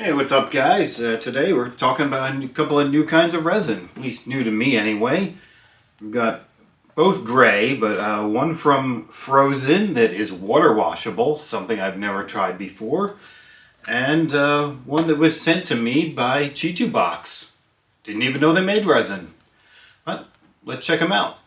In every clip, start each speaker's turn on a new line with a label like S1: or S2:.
S1: Hey, what's up guys? Today we're talking about a couple of new kinds of resin, at least new to me anyway. We've got both gray, but one from Phrozen that is water washable, something I've never tried before, and one that was sent to me by ChiTuBox. Didn't even know they made resin. But let's check them out.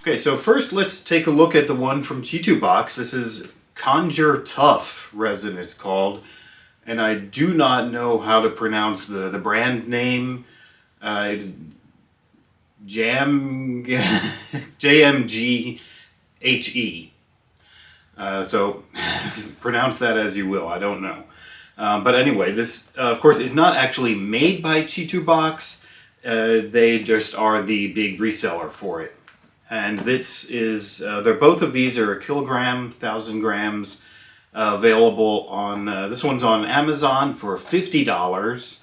S1: Okay, so first let's take a look at the one from ChiTuBox. This is Conjure Tough resin, it's called. And I do not know how to pronounce the brand name. It's Jamg He. So pronounce that as you will, I don't know. But anyway, this of course is not actually made by ChiTuBox. They just are the big reseller for it. And this is, both of these are a kilogram, 1,000 grams, available on, this one's on Amazon for $50.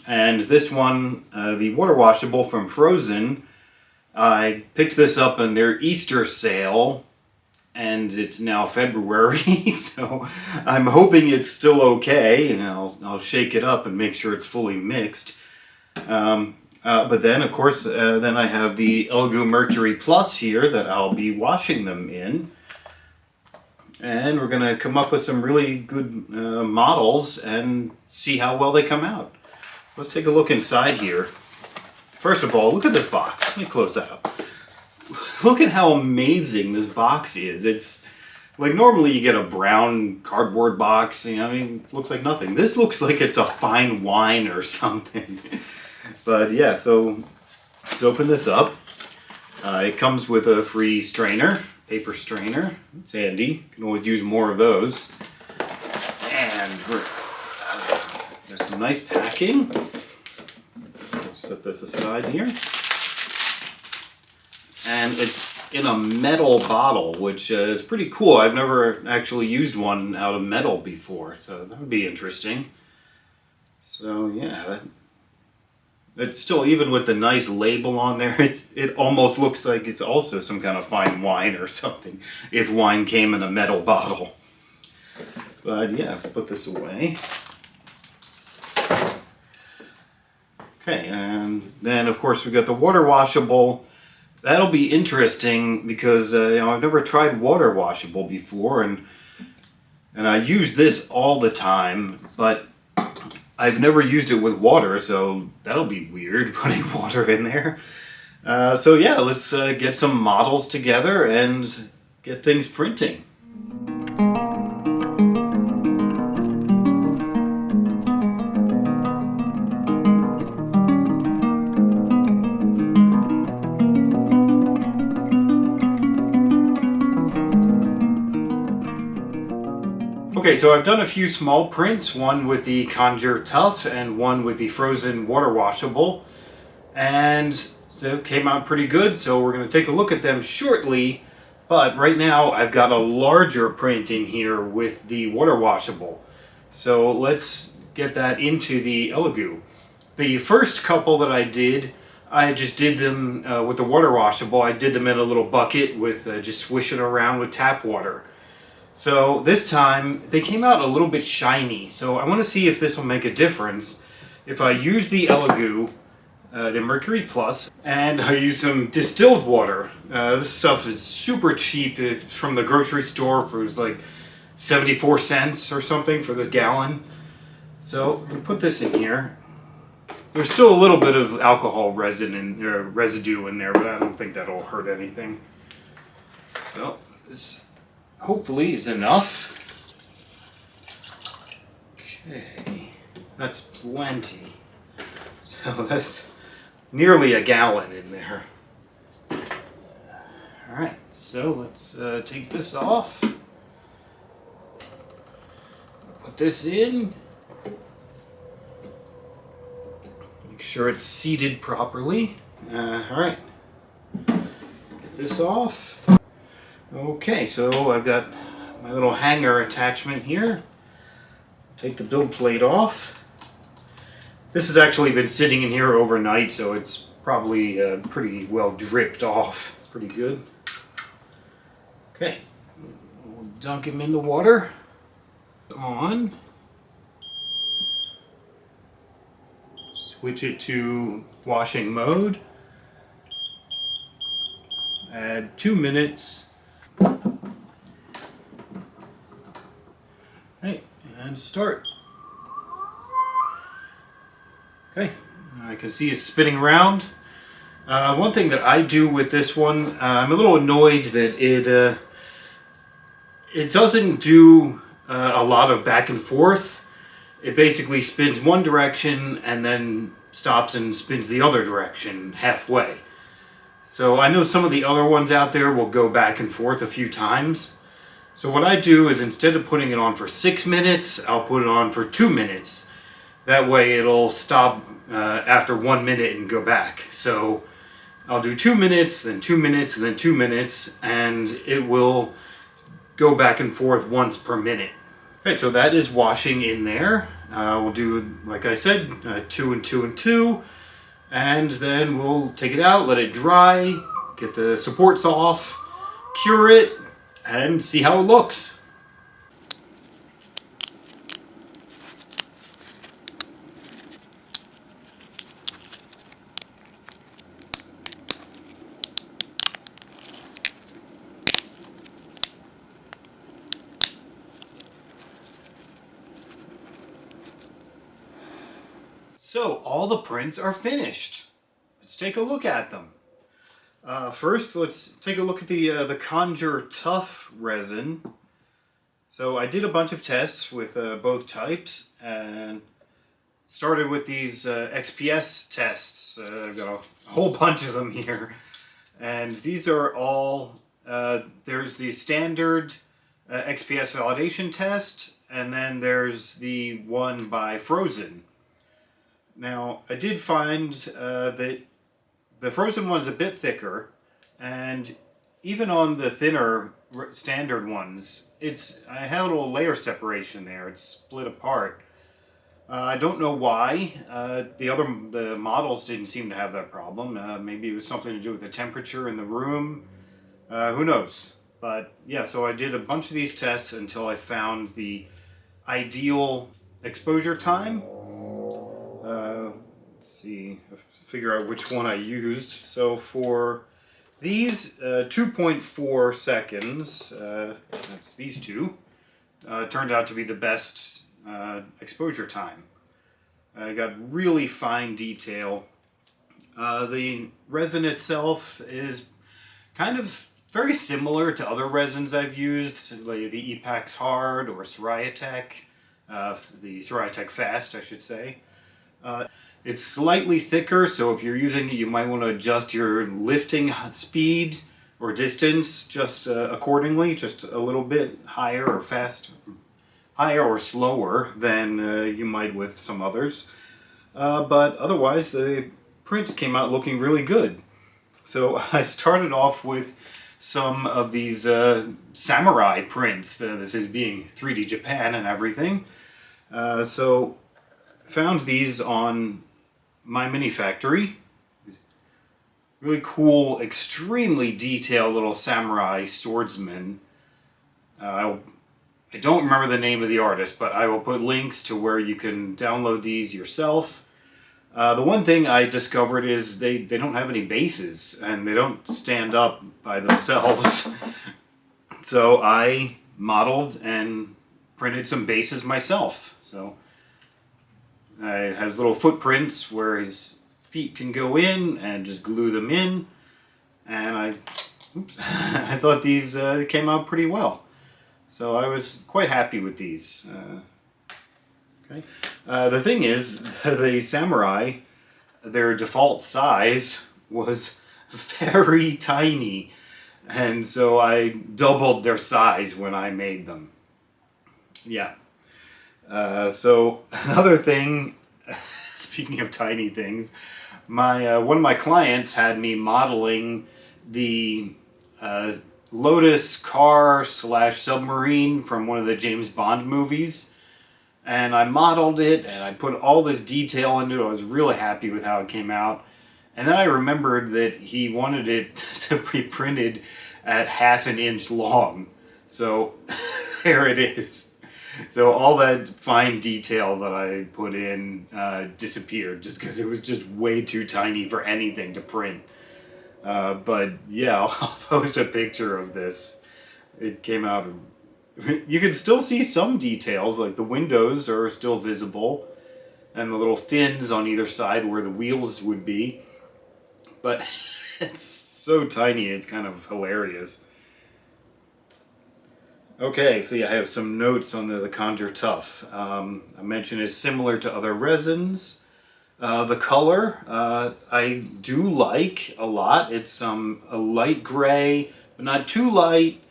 S1: And this one, the water washable from Phrozen, I picked this up in their Easter sale, and it's now February, so I'm hoping it's still okay, and I'll shake it up and make sure it's fully mixed. But then, of course, then I have the Elegoo Mercury Plus here that I'll be washing them in. And we're going to come up with some really good models and see how well they come out. Let's take a look inside here. First of all, look at this box. Let me close that up. Look at how amazing this box is. It's like normally you get a brown cardboard box, you know, I mean, it looks like nothing. This looks like it's a fine wine or something. But yeah, so let's open this up. It comes with a free strainer, paper strainer. It's handy. You can always use more of those. And there's some nice packing. I'll set this aside here. And it's in a metal bottle, which is pretty cool. I've never actually used one out of metal before, so that would be interesting. So yeah, it's still, even with the nice label on there, it almost looks like it's also some kind of fine wine or something, if wine came in a metal bottle. But yeah, let's put this away. Okay, and then of course we've got the water washable. That'll be interesting because I've never tried water washable before, and I use this all the time, but I've never used it with water, so that'll be weird, putting water in there. So yeah, let's get some models together and get things printing. Okay, so I've done a few small prints, one with the Conjure Tough and one with the Phrozen Water Washable, and so it came out pretty good, so we're going to take a look at them shortly. But right now I've got a larger print in here with the water washable, so let's get that into the Elegoo. The first couple that I just did them with the water washable. I did them in a little bucket with just swishing around with tap water. So this time they came out a little bit shiny, so I want to see if this will make a difference if I use the Elegoo, the Mercury Plus, and I use some distilled water. This stuff is super cheap. It's from the grocery store for like 74 cents or something for this gallon. So I'm going to put this in here. There's still a little bit of alcohol residue in there, but I don't think that'll hurt anything. So this hopefully is enough. Okay, that's plenty. So that's nearly a gallon in there. Alright, so let's take this off. Put this in. Make sure it's seated properly. Alright, get this off. Okay, so I've got my little hanger attachment here. Take the build plate off. This has actually been sitting in here overnight, so it's probably pretty well dripped off. Pretty good. Okay, We'll dunk him in the water. On. Switch it to washing mode. Add 2 minutes. Okay, and start. Okay, I can see it's spinning around. One thing that I do with this one, I'm a little annoyed that it doesn't do a lot of back and forth. It basically spins one direction and then stops and spins the other direction halfway. So I know some of the other ones out there will go back and forth a few times. So what I do is instead of putting it on for 6 minutes, I'll put it on for 2 minutes. That way it'll stop after 1 minute and go back. So I'll do 2 minutes, then 2 minutes, and then 2 minutes, and it will go back and forth once per minute. Okay, so that is washing in there. We'll do, like I said, 2 and 2 and 2, and then we'll take it out, let it dry, get the supports off, cure it, and see how it looks. So all the prints are finished. Let's take a look at them. First, let's take a look at the Conjure Tough resin. So I did a bunch of tests with both types and started with these XPS tests. I've got a whole bunch of them here. And these are all, there's the standard XPS validation test, and then there's the one by Phrozen. Now, I did find that the Phrozen one's a bit thicker, and even on the thinner standard ones, I had a little layer separation there. It's split apart. I don't know why. The models didn't seem to have that problem. Maybe it was something to do with the temperature in the room. Who knows? But yeah, so I did a bunch of these tests until I found the ideal exposure time. Let's see, figure out which one I used. So for these 2.4 seconds, that's these two, turned out to be the best exposure time. I got really fine detail. The resin itself is kind of very similar to other resins I've used, like the Epax Hard or Soriatec, the Soriatec Fast, I should say. It's slightly thicker, so if you're using it, you might want to adjust your lifting speed or distance just accordingly, just a little bit higher or higher or slower than you might with some others. But otherwise, the prints came out looking really good. So I started off with some of these samurai prints. This is being 3D Japan and everything. So found these on My Mini Factory. Really cool, extremely detailed little samurai swordsman. I don't remember the name of the artist, but I will put links to where you can download these yourself. The one thing I discovered is they don't have any bases, and they don't stand up by themselves. So I modeled and printed some bases myself. So I have little footprints where his feet can go in and just glue them in. And I thought these came out pretty well. So I was quite happy with these. Okay. The thing is, the samurai, their default size was very tiny. And so I doubled their size when I made them. Yeah. So another thing, speaking of tiny things, one of my clients had me modeling the Lotus car / submarine from one of the James Bond movies, and I modeled it and I put all this detail into it. I was really happy with how it came out, and then I remembered that he wanted it to be printed at 1/2 inch long. So there it is. So all that fine detail that I put in disappeared just because it was just way too tiny for anything to print. But yeah, I'll post a picture of this. It came out. You can still see some details, like the windows are still visible, and the little fins on either side where the wheels would be. But it's so tiny, it's kind of hilarious. Okay, so yeah, I have some notes on the Conjure Tough. I mentioned it's similar to other resins. The color, I do like a lot. It's a light gray, but not too light.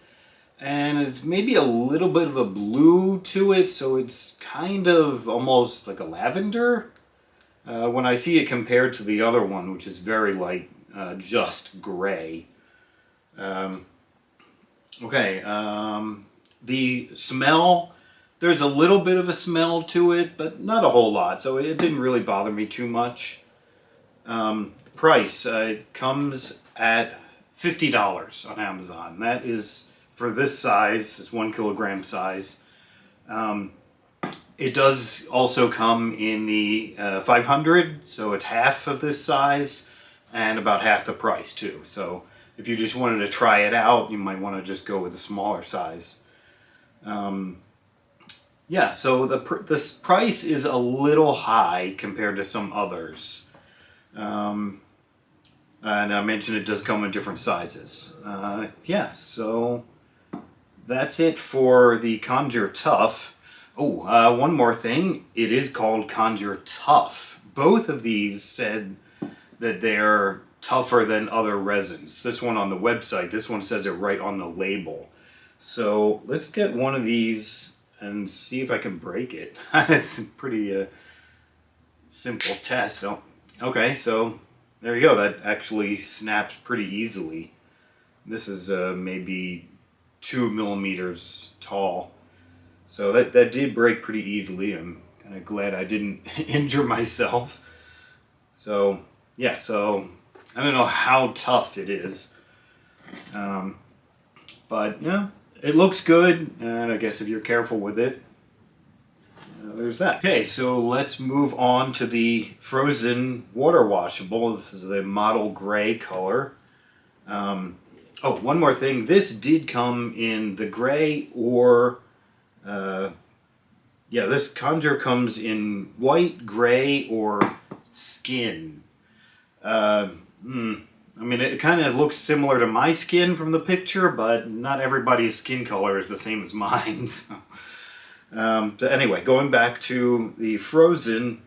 S1: And it's maybe a little bit of a blue to it, so it's kind of almost like a lavender. When I see it compared to the other one, which is very light, just gray. Okay, the smell, there's a little bit of a smell to it, but not a whole lot, so it didn't really bother me too much. Price, it comes at $50 on Amazon. That is, for this size, this 1 kilogram size. It does also come in the 500, so it's half of this size and about half the price too. So if you just wanted to try it out, you might want to just go with the smaller size. Yeah, so this price is a little high compared to some others. And I mentioned it does come in different sizes. Yeah, so that's it for the Conjure Tough. Oh, one more thing. It is called Conjure Tough. Both of these said that they're tougher than other resins. This one on the website, this one says it right on the label. So let's get one of these and see if I can break it. It's a pretty simple test. Oh, okay, so there you go. That actually snapped pretty easily. This is maybe 2 millimeters tall. So that did break pretty easily. I'm kind of glad I didn't injure myself. So yeah, so I don't know how tough it is. But yeah, it looks good, and I guess if you're careful with it, there's that. Okay, so let's move on to the Phrozen Water Washable. This is the model gray color. Oh, one more thing. This did come in the gray or... yeah, this Conjure comes in white, gray, or skin. I mean, it kind of looks similar to my skin from the picture, but not everybody's skin color is the same as mine. So, anyway, going back to the Frozen,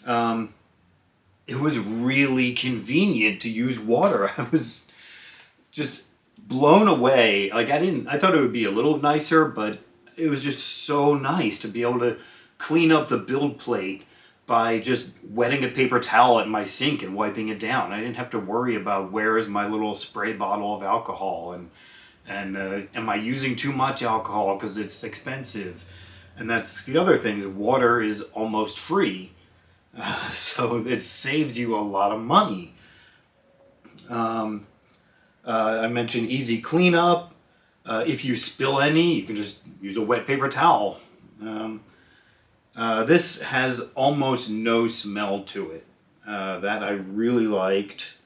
S1: it was really convenient to use water. I was just blown away. Like, I thought it would be a little nicer, but it was just so nice to be able to clean up the build plate by just wetting a paper towel at my sink and wiping it down. I didn't have to worry about where is my little spray bottle of alcohol and am I using too much alcohol because it's expensive. And that's the other thing, is water is almost free. So it saves you a lot of money. I mentioned easy cleanup. If you spill any, you can just use a wet paper towel. This has almost no smell to it. That I really liked.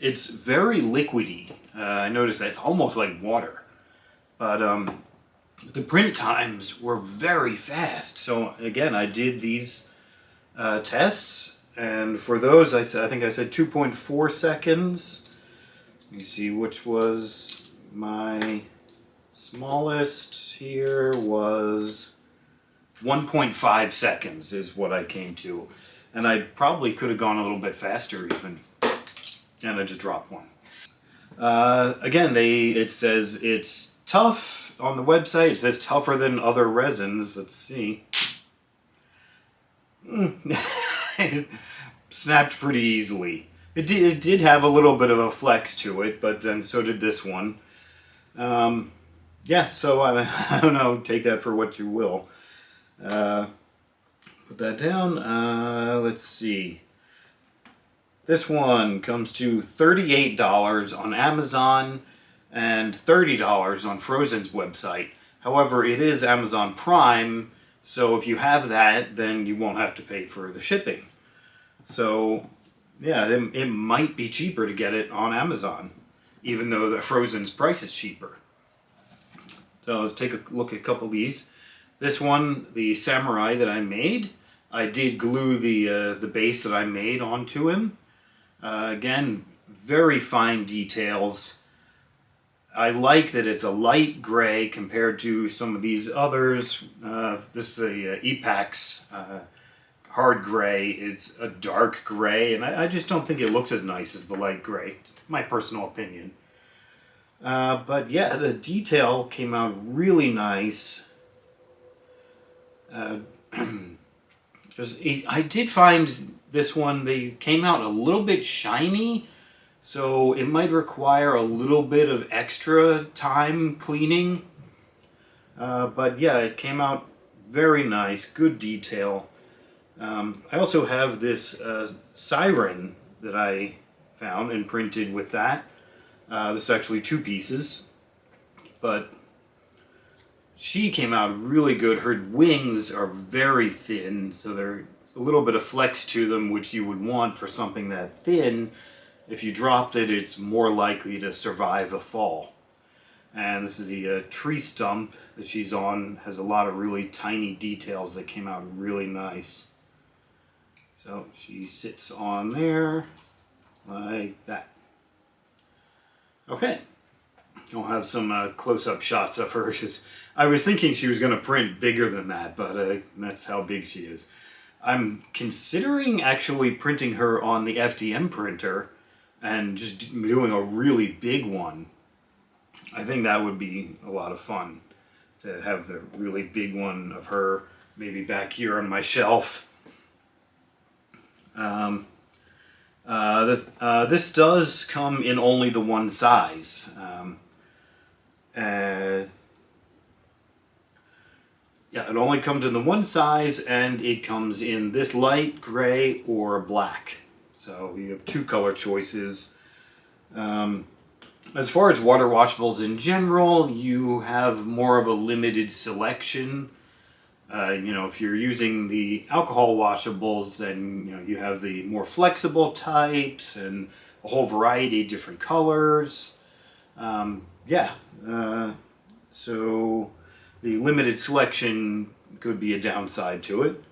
S1: It's very liquidy. I noticed that, almost like water. But the print times were very fast. So again, I did these tests, and for those I think I said 2.4 seconds. Let me see which was my smallest here. Was 1.5 seconds is what I came to, and I probably could have gone a little bit faster even, and I just dropped one. Again, it says it's tough on the website. It says tougher than other resins. Let's see. It snapped pretty easily. It did have a little bit of a flex to it, but then so did this one. Yeah, so I don't know, take that for what you will. Put that down. Let's see. This one comes to $38 on Amazon and $30 on Phrozen's website. However, it is Amazon Prime, so if you have that, then you won't have to pay for the shipping. So, yeah, it might be cheaper to get it on Amazon, even though the Phrozen's price is cheaper. So let's take a look at a couple of these. This one, the samurai that I made, I did glue the base that I made onto him. Again, very fine details. I like that it's a light gray compared to some of these others. This is a Epax hard gray. It's a dark gray, and I just don't think it looks as nice as the light gray. It's my personal opinion. But yeah, the detail came out really nice. I did find this one, they came out a little bit shiny, so it might require a little bit of extra time cleaning. But yeah, it came out very nice, good detail. I also have this Siren that I found and printed with that. This is actually 2 pieces, but she came out really good. Her wings are very thin, so there's a little bit of flex to them, which you would want for something that thin. If you dropped it, it's more likely to survive a fall. And this is the tree stump that she's on. Has a lot of really tiny details that came out really nice. So she sits on there like that. Okay, I'll have some close-up shots of her. I was thinking she was going to print bigger than that, but that's how big she is. I'm considering actually printing her on the FDM printer and just doing a really big one. I think that would be a lot of fun to have the really big one of her maybe back here on my shelf. This does come in only the one size. Yeah, it only comes in the one size, and it comes in this light gray or black. So you have 2 color choices. As far as water washables in general, you have more of a limited selection. If you're using the alcohol washables, then you have the more flexible types and a whole variety of different colors. So the limited selection could be a downside to it.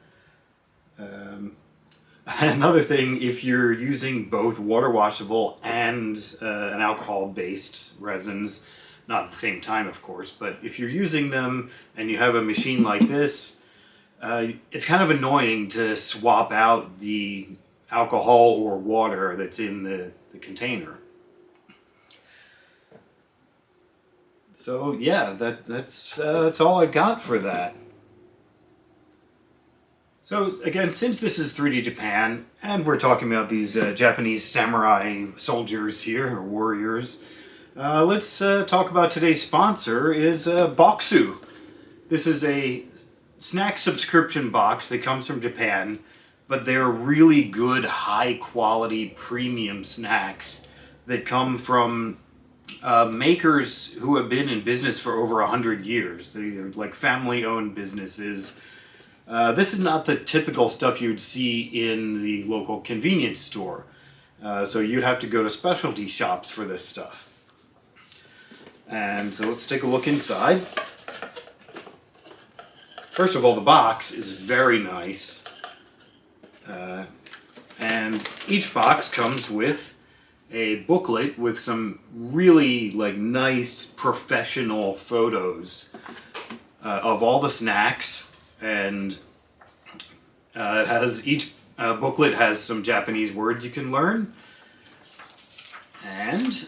S1: Another thing, if you're using both water washable and an alcohol-based resins, not at the same time, of course, but if you're using them and you have a machine like this, it's kind of annoying to swap out the alcohol or water that's in the container. So yeah, that's all I got for that. So again, since this is 3D Japan, and we're talking about these Japanese samurai soldiers here, or warriors, let's talk about today's sponsor is Boxu. This is a snack subscription box that comes from Japan, but they're really good, high-quality, premium snacks that come from makers who have been in business for over 100 years. They're like family-owned businesses. This is not the typical stuff you'd see in the local convenience store. So you'd have to go to specialty shops for this stuff. And so let's take a look inside. First of all, the box is very nice. And each box comes with a booklet with some really nice professional photos of all the snacks, and it has each booklet has some Japanese words you can learn, and you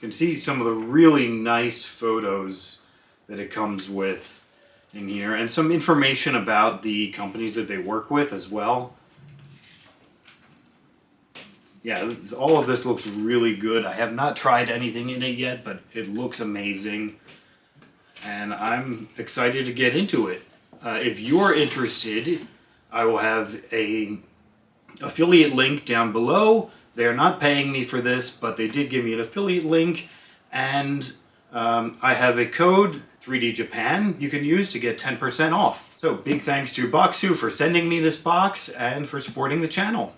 S1: can see some of the really nice photos that it comes with in here, and some information about the companies that they work with as well. Yeah, all of this looks really good. I have not tried anything in it yet, but it looks amazing. And I'm excited to get into it. If you're interested, I will have a affiliate link down below. They're not paying me for this, but they did give me an affiliate link, and I have a code, 3D Japan, you can use to get 10% off. So big thanks to Boxu for sending me this box and for supporting the channel.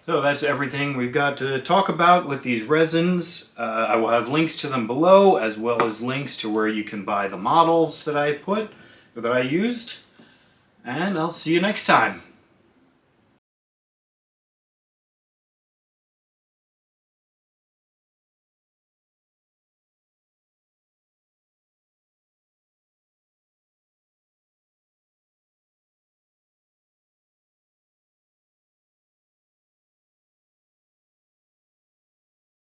S1: So that's everything we've got to talk about with these resins. I will have links to them below, as well as links to where you can buy the models that I used. And I'll see you next time.